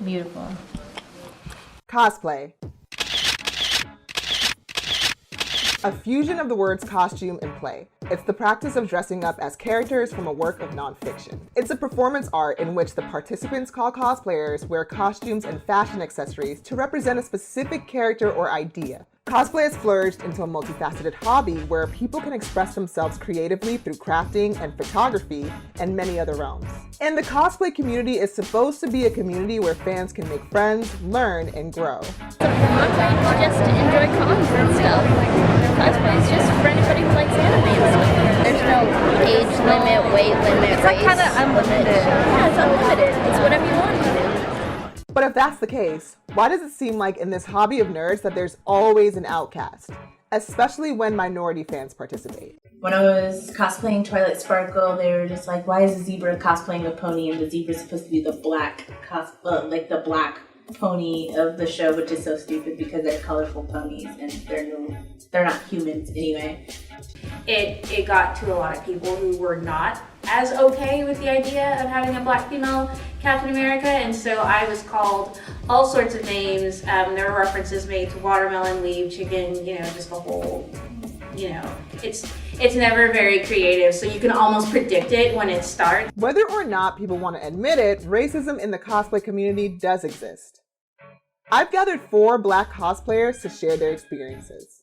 Beautiful. Cosplay. A fusion of the words costume and play. It's the practice of dressing up as characters from a work of nonfiction. It's a performance art in which the participants, called cosplayers, wear costumes and fashion accessories to represent a specific character or idea. Cosplay has flourished into a multifaceted hobby where people can express themselves creatively through crafting and photography and many other realms. And the cosplay community is supposed to be a community where fans can make friends, learn, and grow. Just to enjoy cons and stuff. Cosplay is just for anybody who likes anime and stuff. There's no age limit, weight limit, it's like kind of unlimited. Yeah, it's unlimited. It's whatever you want to do. But if that's the case, why does it seem like in this hobby of nerds that there's always an outcast, especially when minority fans participate? When I was cosplaying Twilight Sparkle, they were just like, why is a zebra cosplaying a pony and the zebra's supposed to be the black like the black pony of the show, which is so stupid because they're colorful ponies and they're not humans anyway. It got to a lot of people who were not as okay with the idea of having a black female Captain America, and so I was called all sorts of names. There were references made to watermelon, weave, chicken, just the whole, it's never very creative, so you can almost predict it when it starts. Whether or not people want to admit it, racism in the cosplay community does exist. I've gathered 4 Black cosplayers to share their experiences.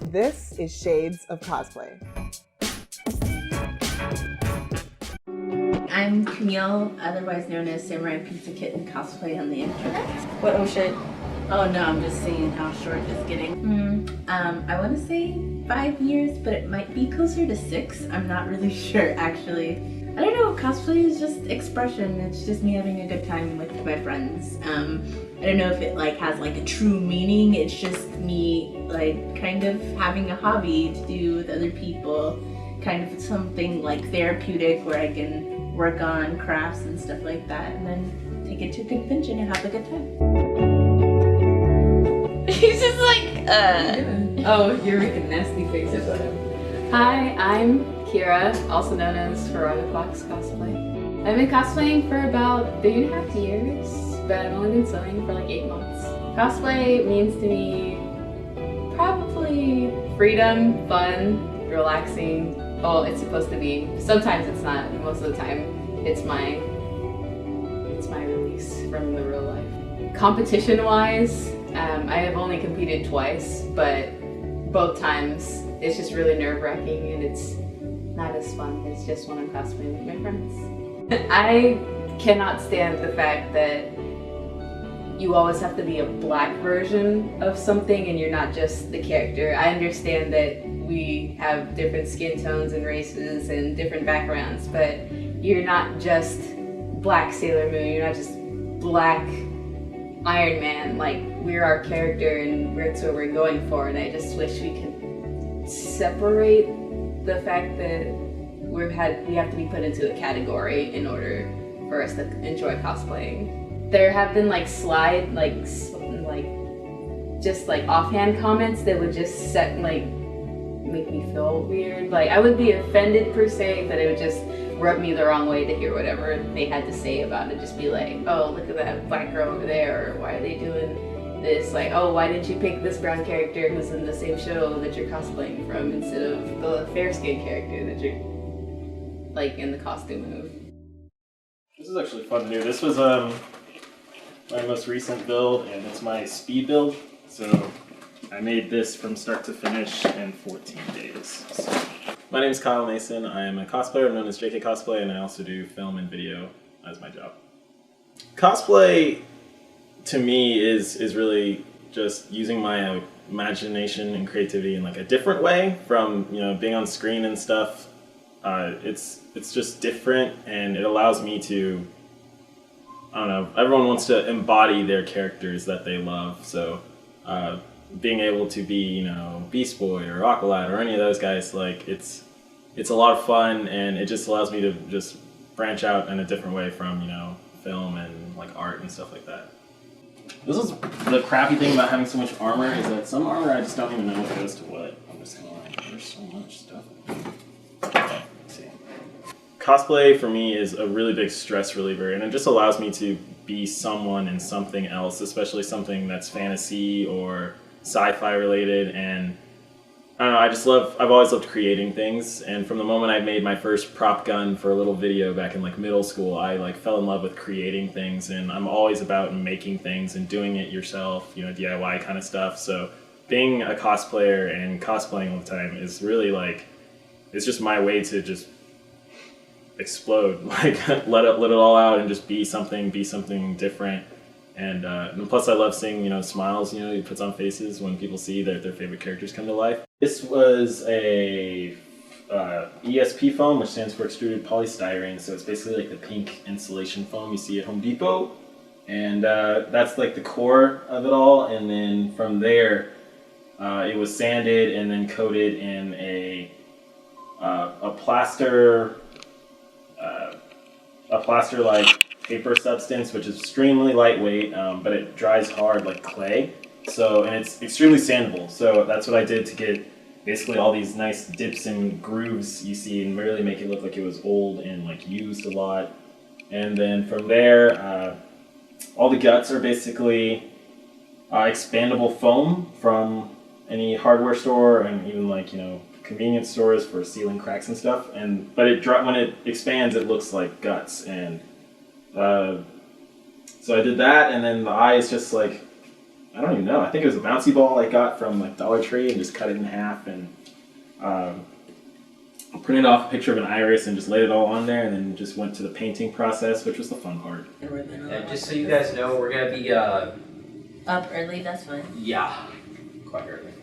This is Shades of Cosplay. I'm Camille, otherwise known as Samurai Pizza Kitten cosplay on the internet. What? Oh shit. Oh no, I'm just seeing how short it's getting. I want to say 5 years, but it might be closer to 6. I'm not really sure actually. I don't know, cosplay is just expression. It's just me having a good time with my friends. I don't know if it has a true meaning. It's just me kind of having a hobby to do with other people. Kind of something therapeutic where I can work on crafts and stuff like that and then take it to a convention and have a good time. He's just Oh, you're making nasty faces at him. Hi, I'm Kira, also known as Firaga Cosplay. I've been cosplaying for about 3.5 years, but I've only been sewing for 8 months. Cosplay means to me probably freedom, fun, relaxing. Well, it's supposed to be. Sometimes it's not. Most of the time, it's my release from the real life. Competition-wise, I have only competed twice, but both times it's just really nerve-wracking and it's not as fun as just when I'm cosplaying with my friends. I cannot stand the fact that you always have to be a black version of something and you're not just the character. I understand that we have different skin tones and races and different backgrounds, but you're not just black Sailor Moon, you're not just black Iron Man. We're our character and that's what we're going for, and I just wish we could separate the fact that we have to be put into a category in order for us to enjoy cosplaying. There have been just offhand comments that would just make me feel weird. I wouldn't be offended per se, but it would just rub me the wrong way to hear whatever they had to say about it. Just be like, oh, look at that black girl over there, or why are they doing this? Oh, why didn't you pick this brown character who's in the same show that you're cosplaying from instead of the fair-skinned character that you're in the costume of? This is actually fun to do. This was my most recent build, and it's my speed build. So I made this from start to finish in 14 days. So, my name is Kyle Mason. I am a cosplayer. I'm known as JK Cosplay, and I also do film and video as my job. Cosplay, to me, is really just using my imagination and creativity in a different way from being on screen and stuff. It's just different, and it allows me to, I don't know, everyone wants to embody their characters that they love, so being able to be, Beast Boy or Aqualad or any of those guys, it's a lot of fun, and it just allows me to just branch out in a different way from, film and art and stuff like that. This is the crappy thing about having so much armor, is that some armor I just don't even know what goes to what. I'm just gonna there's so much stuff. Let's see. cosplay for me is a really big stress reliever, and it just allows me to be someone in something else, especially something that's fantasy or sci-fi related. And I don't know, I've always loved creating things, and from the moment I made my first prop gun for a little video back in like middle school, I like fell in love with creating things, and I'm always about making things and doing it yourself, you know, DIY kind of stuff. So being a cosplayer and cosplaying all the time is really like, it's just my way to just explode, like let it all out and just be something different. And plus I love seeing, you know, smiles, you know, it puts on faces when people see their favorite characters come to life. This was a ESP foam, which stands for extruded polystyrene, so it's basically like the pink insulation foam you see at Home Depot. And that's like the core of it all, and then from there it was sanded and then coated in a plaster like paper substance, which is extremely lightweight, but it dries hard like clay. So, and it's extremely sandable. So that's what I did to get basically all these nice dips and grooves you see, and really make it look like it was old and like used a lot. And then from there, all the guts are basically expandable foam from any hardware store, and even like, you know, convenience stores for sealing cracks and stuff. And but when it expands, it looks like guts. And so I did that, and then the eye is just like, I don't even know, I think it was a bouncy ball I got from like Dollar Tree, and just cut it in half and printed off a picture of an iris and just laid it all on there, and then just went to the painting process, which was the fun part. And just so you guys know, we're gonna be Up early, that's fine. yeah, quite early.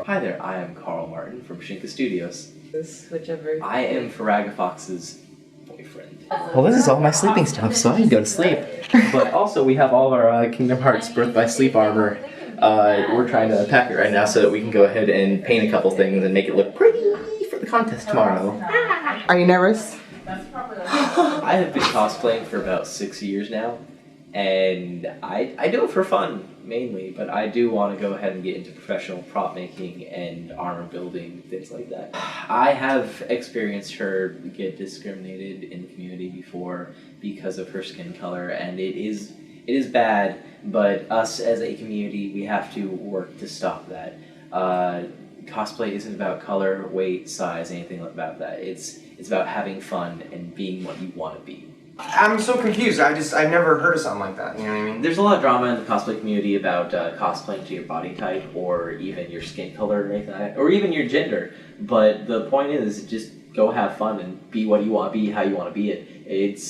Hi there, I am Carl Martin from Shinka Studios. Whichever. I am Firaga Fox's boyfriend. Well, this is all my sleeping stuff, so I can go to sleep. But also, we have all of our Kingdom Hearts Birth by Sleep armor. We're trying to pack it right now so that we can go ahead and paint a couple things and make it look pretty for the contest tomorrow. Are you nervous? I have been cosplaying for about 6 years now, and I do it for fun mainly, but I do want to go ahead and get into professional prop making and armor building, things like that. I have experienced her get discriminated in the community before because of her skin color, and it is bad, but us as a community, we have to work to stop that. Cosplay isn't about color, weight, size, anything about that. It's about having fun and being what you want to be. I'm so confused. I've never heard of something like that. You know what I mean? There's a lot of drama in the cosplay community about cosplaying to your body type, or even your skin color, or anything like that, or even your gender. But the point is, just go have fun and be what you want to be, how you want to be it.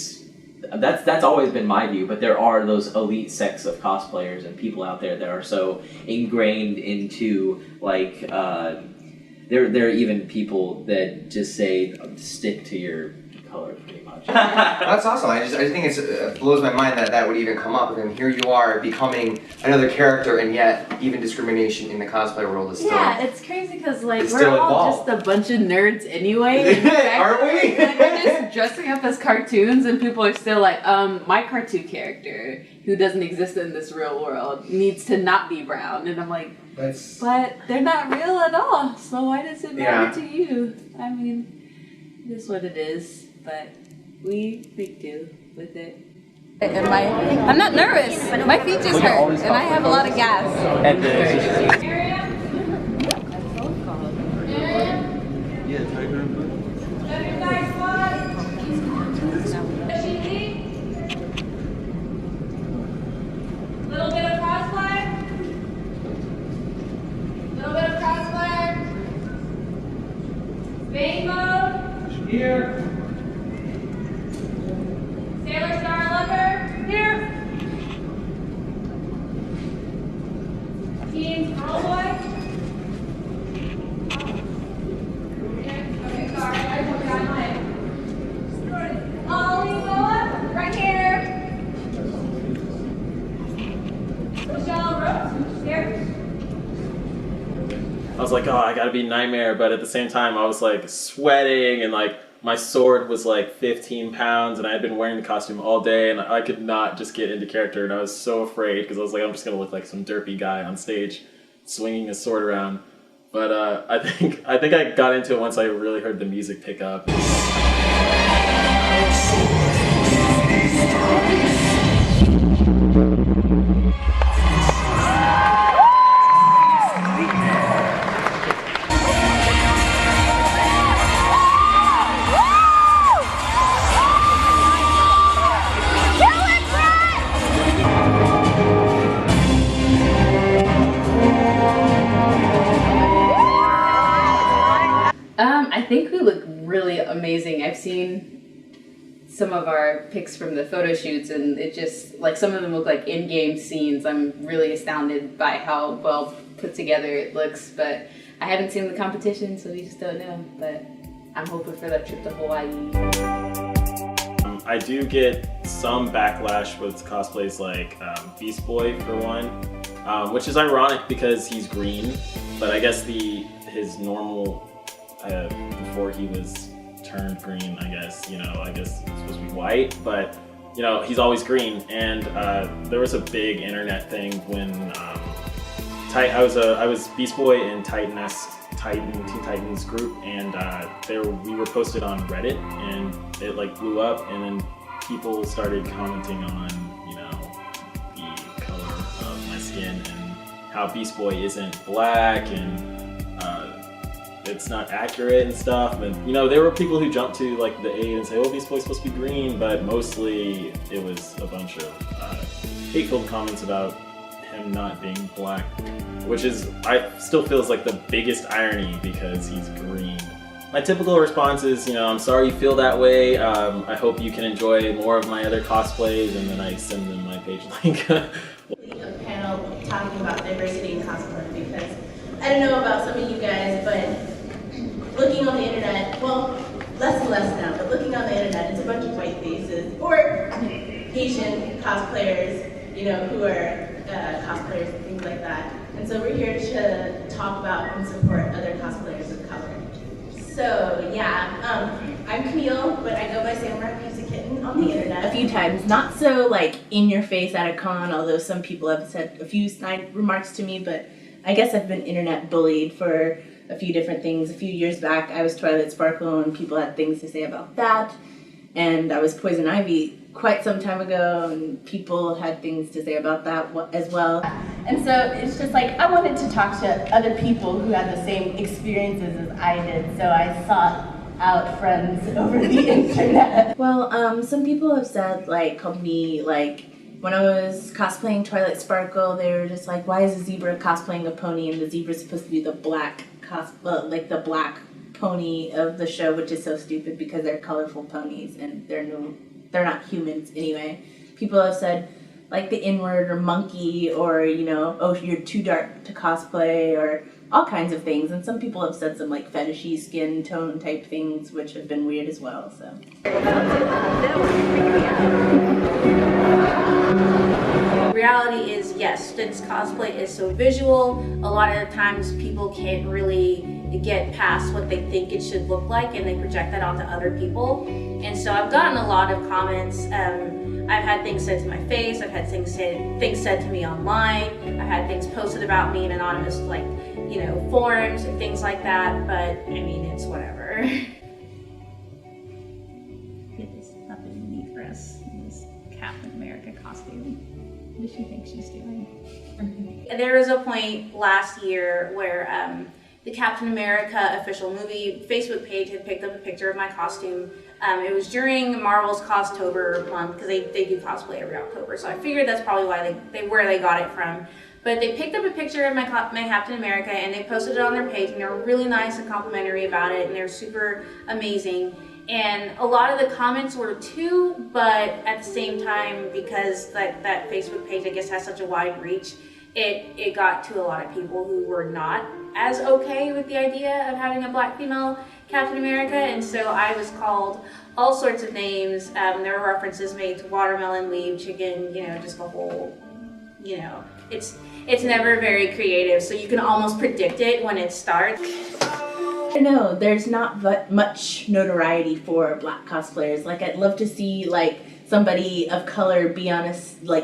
That's always been my view. But there are those elite sects of cosplayers and people out there that are so ingrained into like. There are even people that just say stick to your color pretty much. That's awesome. I just think it blows my mind that would even come up. And here you are becoming another character, and yet even discrimination in the cosplay world is still. Yeah, it's crazy because like It's we're still all involved. just a bunch of nerds anyway. Aren't we? Like, we're just dressing up as cartoons, and people are still like, my cartoon character who doesn't exist in this real world needs to not be brown, and I'm like, but they're not real at all. So why does it matter to you? I mean, it is what it is, but we make do with it. I'm not nervous. My feet just hurt, and I have a lot of gas. And Little bit of cosplay. Little bit of cosplay. Bang mode. Here. Sailor Star Lover. Here. Teen Girl Boy. Okay, sorry, I forgot mine. Ollie Boa, right here. Michelle Rose, here. I was like, oh, I gotta be Nightmare, but at the same time, I was like sweating, and like my sword was like 15 pounds, and I had been wearing the costume all day, and I could not just get into character, and I was so afraid because I was like, I'm just gonna look like some derpy guy on stage swinging his sword around. But I think I got into it once I really heard the music pick up. I think we look really amazing. I've seen some of our pics from the photo shoots, and it just, like, some of them look like in-game scenes. I'm really astounded by how well put together it looks, but I haven't seen the competition, so we just don't know. But I'm hoping for that trip to Hawaii. I do get some backlash with cosplays like Beast Boy for one, which is ironic because he's green, but I guess his normal before he was turned green, I guess it's supposed to be white, but he's always green. And there was a big internet thing when I was Beast Boy in Teen Titans group, and we were posted on Reddit, and it like blew up, and then people started commenting on the color of my skin and how Beast Boy isn't black and it's not accurate and stuff. And there were people who jumped to like the aid and say, oh, Beast Boy's supposed to be green, but mostly it was a bunch of hateful comments about him not being black, which I still feels like the biggest irony because he's green. My typical response is, I'm sorry you feel that way. I hope you can enjoy more of my other cosplays, and then I send them my page link. A panel talking about diversity in cosplay, because I don't know about some of you guys, but looking on the internet, well, less and less now, but looking on the internet, it's a bunch of white faces, or Asian cosplayers, who are cosplayers and things like that. And so we're here to talk about and support other cosplayers of color. So yeah, I'm Camille, but I go by Samurai Kitten on the internet a few times. Not so like in your face at a con, although some people have said a few snide remarks to me, but I guess I've been internet bullied for a few different things. A few years back, I was Twilight Sparkle, and people had things to say about that. And I was Poison Ivy quite some time ago, and people had things to say about that as well. And so it's just like, I wanted to talk to other people who had the same experiences as I did, so I sought out friends over the internet. Well, some people have said, called me, when I was cosplaying Twilight Sparkle, they were just like, why is a zebra cosplaying a pony, and the zebra's supposed to be the black the black pony of the show, which is so stupid because they're colorful ponies and they're not humans anyway. People have said like the N-word or monkey, or oh, you're too dark to cosplay, or all kinds of things. And some people have said some like fetishy skin tone type things, which have been weird as well. So reality is, yes, since cosplay is so visual, a lot of the times people can't really get past what they think it should look like, and they project that onto other people. And so I've gotten a lot of comments. I've had things said to my face, I've had things said to me online, I've had things posted about me in anonymous forums and things like that, but I mean, it's whatever. It is nothing neat for us in this Captain America costume. What does she think she's doing? There was a point last year where the Captain America official movie Facebook page had picked up a picture of my costume. It was during Marvel's Costober month, because they do cosplay every October, so I figured that's probably why where they got it from. But they picked up a picture of my Captain America, and they posted it on their page, and they were really nice and complimentary about it, and they were super amazing. And a lot of the comments were too, but at the same time, because that Facebook page, I guess, has such a wide reach, it got to a lot of people who were not as okay with the idea of having a black female Captain America, and so I was called all sorts of names. There were references made to watermelon, leaf, chicken, just the whole, it's never very creative, so you can almost predict it when it starts. No, there's not much notoriety for black cosplayers. I'd love to see somebody of color be on a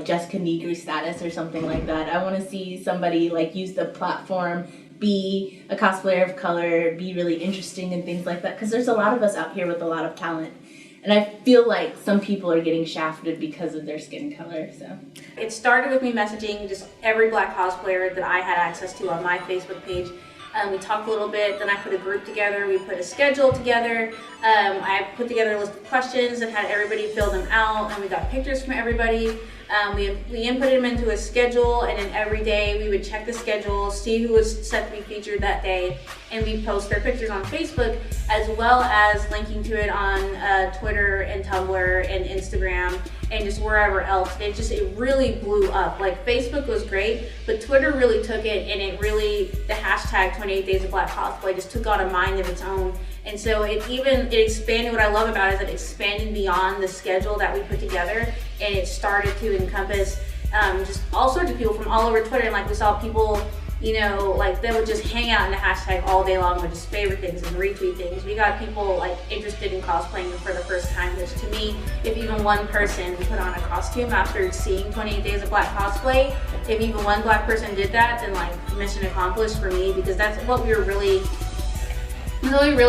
Jessica Negri status or something like that. I want to see somebody use the platform, be a cosplayer of color, be really interesting and things like that. Because there's a lot of us out here with a lot of talent, And I feel like some people are getting shafted because of their skin color, so. It started with me messaging just every Black cosplayer that I had access to on my Facebook page. We talked a little bit, then I put a group together, we put a schedule together. I put together a list of questions and had everybody fill them out, and we got pictures from everybody. We inputted them into a schedule, and then every day we would check the schedule, see who was set to be featured that day, and we post their pictures on Facebook, as well as linking to it on Twitter and Tumblr and Instagram and just wherever else. It really blew up. Like, Facebook was great, but Twitter really took it, and the hashtag 28 Days of Black Cosplay just took on a mind of its own. And so it expanded. What I love about it is that it expanded beyond the schedule that we put together, and it started to encompass just all sorts of people from all over Twitter. And like, we saw people, like, they would just hang out in the hashtag all day long, would just favorite things and retweet things. We got people like interested in cosplaying for the first time, which to me, if even one person put on a costume after seeing 28 Days of Black Cosplay, if even one Black person did that, then like, mission accomplished for me, because that's what we were really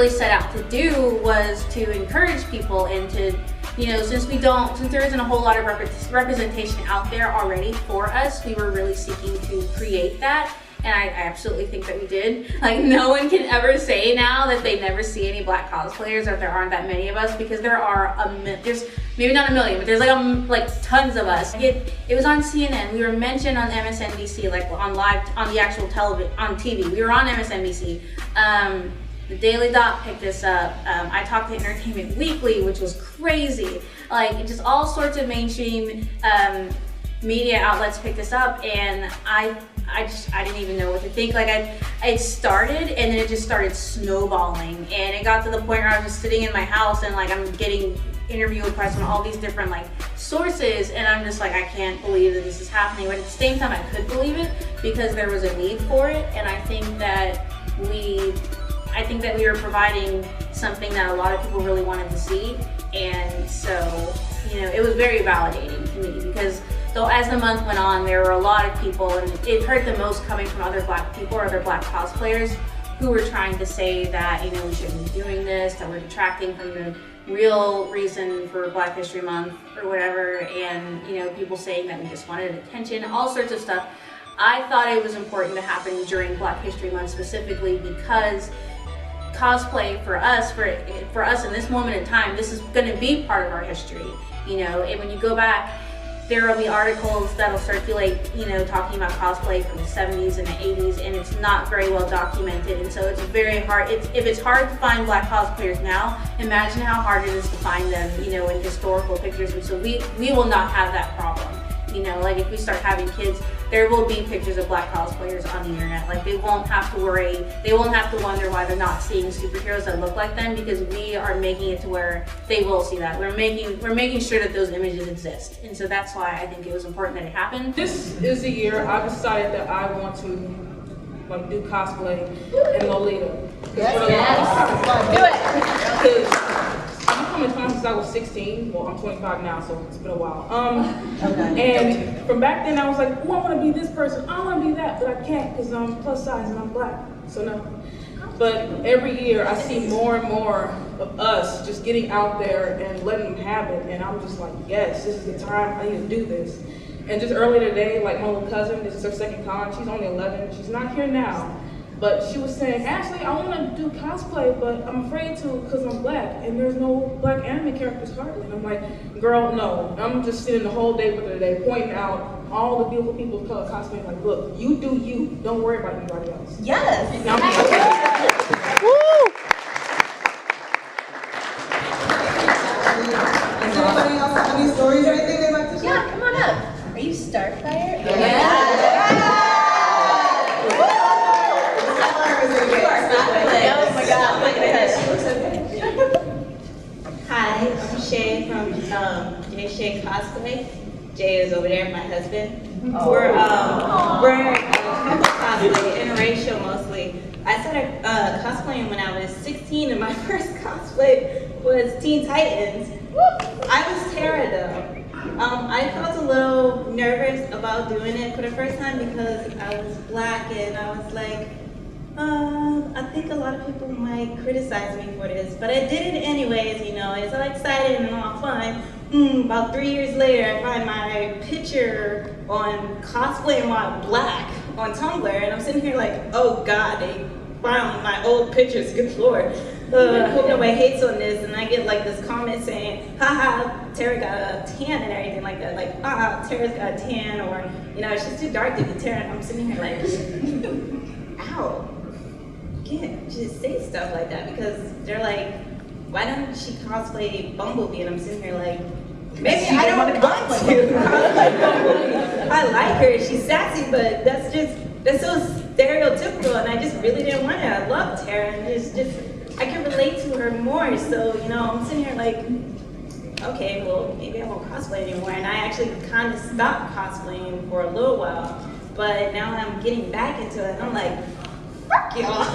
set out to do, was to encourage people and to, since there isn't a whole lot of representation out there already for us, we were really seeking to create that. And I absolutely think that we did. Like, no one can ever say now that they never see any Black cosplayers, or there aren't that many of us, because there are there's maybe not a million, but there's like tons of us. It was on CNN. We were mentioned on MSNBC, like on the actual television, on TV. We were on MSNBC. The Daily Dot picked us up. I talked to Entertainment Weekly, which was crazy. Like, just all sorts of mainstream media outlets picked us up, and I didn't even know what to think. Like, it started, and then it just started snowballing, and it got to the point where I was just sitting in my house, and like, I'm getting interview requests from all these different like sources, and I'm just like, I can't believe that this is happening. But at the same time, I could believe it because there was a need for it, and I think that we were providing something that a lot of people really wanted to see. And so, it was very validating to me, because though as the month went on, there were a lot of people, and it hurt the most coming from other Black people or other Black cosplayers who were trying to say that, we shouldn't be doing this, that we're detracting from the real reason for Black History Month or whatever, and people saying that we just wanted attention, all sorts of stuff. I thought it was important to happen during Black History Month specifically, because cosplay for us in this moment in time, this is going to be part of our history, and when you go back, there will be articles that'll circulate, talking about cosplay from the 70s and the 80s, and it's not very well documented, and so it's very hard. If it's hard to find Black cosplayers now, imagine how hard it is to find them, in historical pictures. And so we will not have that problem. Like, if we start having kids, there will be pictures of Black cosplayers on the internet. Like, they won't have to worry, they won't have to wonder why they're not seeing superheroes that look like them, because we are making it to where they will see that. We're making sure that those images exist. And so that's why I think it was important that it happened. This is the year I decided that I want to do cosplay in Lolita. Yes. Do it. I've been coming to since I was 16. Well, I'm 25 now, so it's been a while. And from back then, I was like, oh, I want to be this person. I want to be that, but I can't because I'm plus size and I'm Black. So no. But every year, I see more and more of us just getting out there and letting them have it. And I'm just like, yes, this is the time. I need to do this. And just earlier today, like my little cousin, this is her second con. She's only 11. She's not here now. But she was saying, Ashley, I want to do cosplay, but I'm afraid to because I'm Black, and there's no Black anime characters hardly. And I'm like, girl, no. I'm just sitting the whole day with her today, pointing out all the beautiful people of color cosplaying. Like, look, you do you. Don't worry about anybody else. Yes. Woo! Does anybody else have any stories or anything they'd like to share? Yeah, come on up. Are you Starfire? Yeah. Oh my God, look at Hi, I'm Shay from Jay Shay Cosplay. Jay is over there, my husband. We're cosplay, interracial mostly. I started cosplaying when I was 16, and my first cosplay was Teen Titans. I was Tara though. I felt a little nervous about doing it for the first time because I was Black, and I was like, I think a lot of people might criticize me for this, but I did it anyways, you know, it's all exciting and all fun. About 3 years later, I find my picture on Cosplay while black on Tumblr, and I'm sitting here like, oh God, they found my old pictures, good Lord. Hope nobody hates on this, and I get like this comment saying, haha, Tara got a tan and everything like that, like, Tara's got a tan, or, you know, she's too dark to be Tara, and I'm sitting here like, ow. You can't just say stuff like that, because they're like, why don't she cosplay Bumblebee? And I'm sitting here like, maybe I don't want to cosplay Bumblebee. I like her, she's sassy, but that's so stereotypical, and I just really didn't want it. I love Tara, and it's just, I can relate to her more, so, you know, I'm sitting here like, okay, well, maybe I won't cosplay anymore, and I actually kind of stopped cosplaying for a little while, but now I'm getting back into it, and I'm like, fuck y'all. So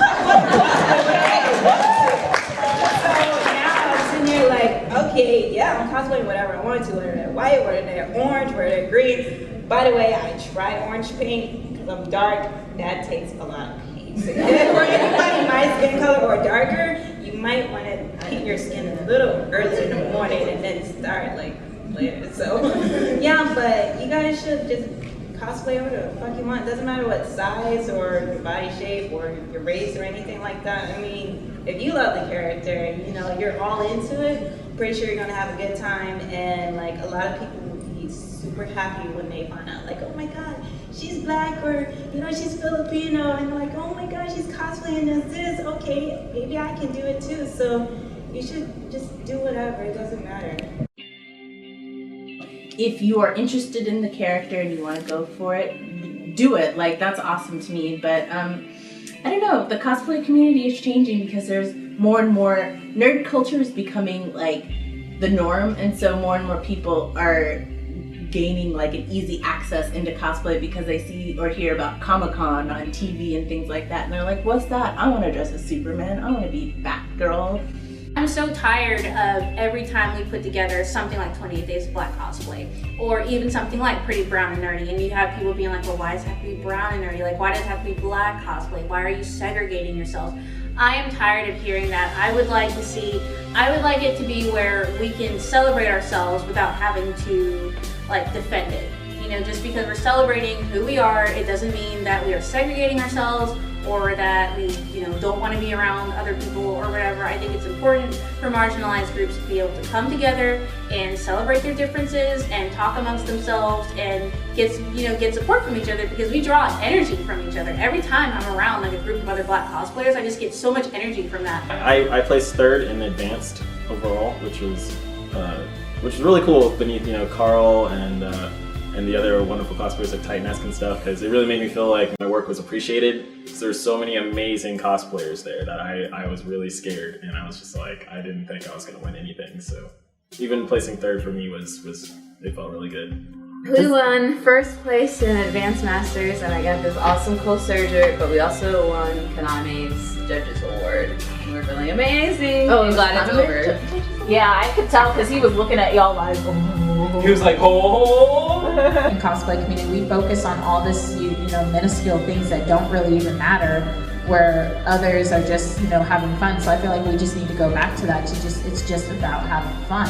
now I'm sitting here like, okay, yeah, I'm cosplaying whatever I want to, whether they're white, whether they're orange, whether they're green. By the way, I tried orange paint because I'm dark. That takes a lot of paint. For anybody my skin color or darker, you might want to paint your skin a little early in the morning and then start like later. So yeah, but you guys should just cosplay whatever the fuck you want. It doesn't matter what size or your body shape or your race or anything like that. I mean, if you love the character and you know you're all into it, pretty sure you're gonna have a good time, and like a lot of people will be super happy when they find out like, oh my god, she's black, or you know, she's Filipino, and like, oh my god, she's cosplaying as this, okay, maybe I can do it too. So you should just do whatever, it doesn't matter. If you are interested in the character and you want to go for it, do it. Like, that's awesome to me. But I don't know, the cosplay community is changing because there's more and more, nerd culture is becoming like the norm, and so more and more people are gaining like an easy access into cosplay because they see or hear about Comic-Con on TV and things like that, and they're like, what's that? I want to dress as Superman, I want to be Batgirl. I'm so tired of every time we put together something like 28 Days of Black Cosplay, or even something like Pretty Brown and Nerdy, and you have people being like, well, why does it have to be brown and nerdy? Like, why does it have to be black cosplay? Why are you segregating yourself? I am tired of hearing that. I would like it to be where we can celebrate ourselves without having to like defend it. You know, just because we're celebrating who we are, it doesn't mean that we are segregating ourselves or that we, you know, don't want to be around other people or whatever. I think it's important for marginalized groups to be able to come together and celebrate their differences and talk amongst themselves and get support from each other, because we draw energy from each other. Every time I'm around like a group of other black cosplayers, I just get so much energy from that. I placed third in advanced overall, which was really cool beneath, you know, Carl and the other wonderful cosplayers like Titan-esque and stuff, because it really made me feel like my work was appreciated. So there's so many amazing cosplayers there that I was really scared, and I was just like, I didn't think I was going to win anything. So even placing third for me it felt really good. We won first place in Advanced Masters, and I got this awesome cool surgery, but we also won Kaname's Judges Award. We're feeling amazing. Oh, I'm glad it's over. Yeah, I could tell because he was looking at y'all like, oh. He was like, oh. In cosplay community, we focus on all this, you know, minuscule things that don't really even matter, where others are just, you know, having fun. So I feel like we just need to go back to that. It's just about having fun.